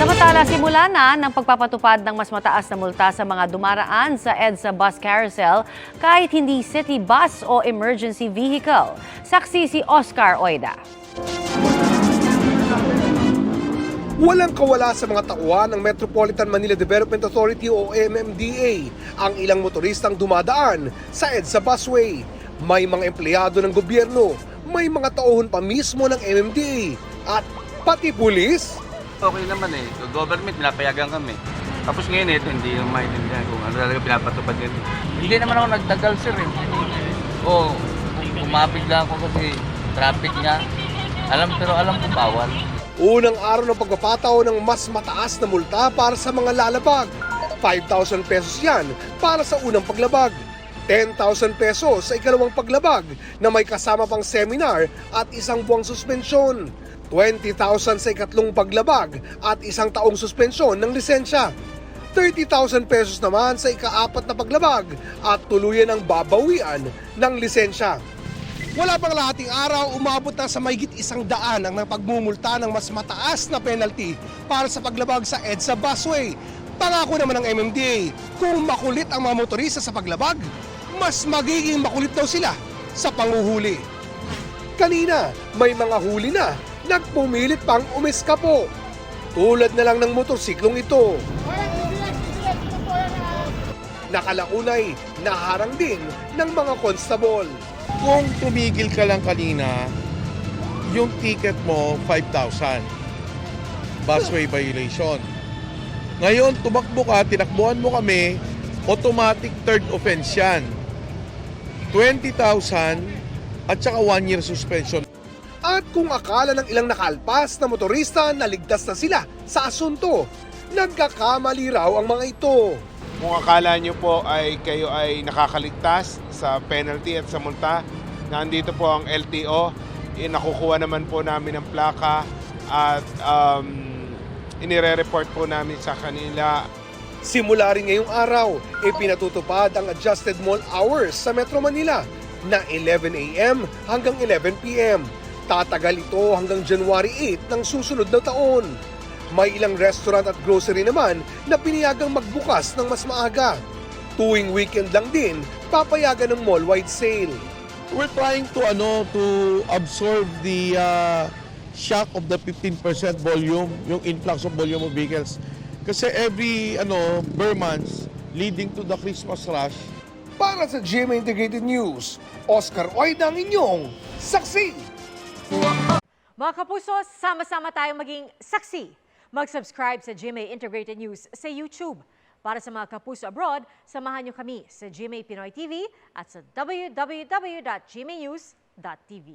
Samantala, simula na ng pagpapatupad ng mas mataas na multa sa mga dumaraan sa EDSA bus carousel kahit hindi city bus o emergency vehicle. Saksi si Oscar Oida. Walang kawala sa mga tauhan ng Metropolitan Manila Development Authority o MMDA ang ilang motoristang dumadaan sa EDSA busway. May mga empleyado ng gobyerno, may mga tauhan pa mismo ng MMDA at pati pulis. Okay naman eh. So, government, pinapayagan kami. Tapos ngayon ito, hindi yung maintindihan kung ano talaga pinapatupad nito. Hindi naman ako nagtagal sir eh. Oo, umapit lang ako kasi traffic nga. Pero alam ko bawal. Unang araw ng pagpapataw ng mas mataas na multa para sa mga lalabag. 5,000 pesos yan para sa unang paglabag. 10,000 pesos sa ikalawang paglabag na may kasama pang seminar at isang buwang suspensyon. 20,000 sa ikatlong paglabag at isang taong suspensyon ng lisensya. 30,000 pesos naman sa ikaapat na paglabag at tuluyan ang babawian ng lisensya. Wala pang lahating araw, umabot na sa mahigit 100 ang pagmumulta ng mas mataas na penalty para sa paglabag sa EDSA busway. Pangako naman ng MMDA, kung makulit ang mga motorista sa paglabag, mas magiging makulit daw sila sa panguhuli. Kanina, may mga huli na nagpumilit pang umiskapo. Tulad na lang ng motorsiklong ito. Nakalaunay, naharang din ng mga constable. Kung tumigil ka lang kanina, yung ticket mo 5,000. Busway violation. Ngayon, tumakbo ka, tinakbuhan mo kami, automatic third offense yan. 20,000 at saka 1 year suspension. At kung akala ng ilang nakalpas na motorista na ligtas na sila sa asunto, nagkakamali raw ang mga ito. Kung akala nyo po ay kayo ay nakakaligtas sa penalty at sa multa, nandito po ang LTO, nakukuha naman po namin ang plaka at inire-report po namin sa kanila. Simula rin ngayong araw, ipinatutupad ang adjusted mall hours sa Metro Manila na 11 a.m. hanggang 11 p.m. Tatagal ito hanggang January 8 ng susunod na taon. May ilang restaurant at grocery naman na piniyagang magbukas ng mas maaga. Tuwing weekend lang din, papayagan ng mall-wide sale. We're trying to absorb the shock of the 15% volume, yung influx of volume of vehicles. Kasi every bare months leading to the Christmas rush. Para sa GMA Integrated News, Oscar Oida ang inyong saksi. Mga kapuso, sama-sama tayong maging saksi. Mag-subscribe sa GMA Integrated News sa YouTube. Para sa mga kapuso abroad, samahan niyo kami sa GMA Pinoy TV at sa www.gmanews.tv.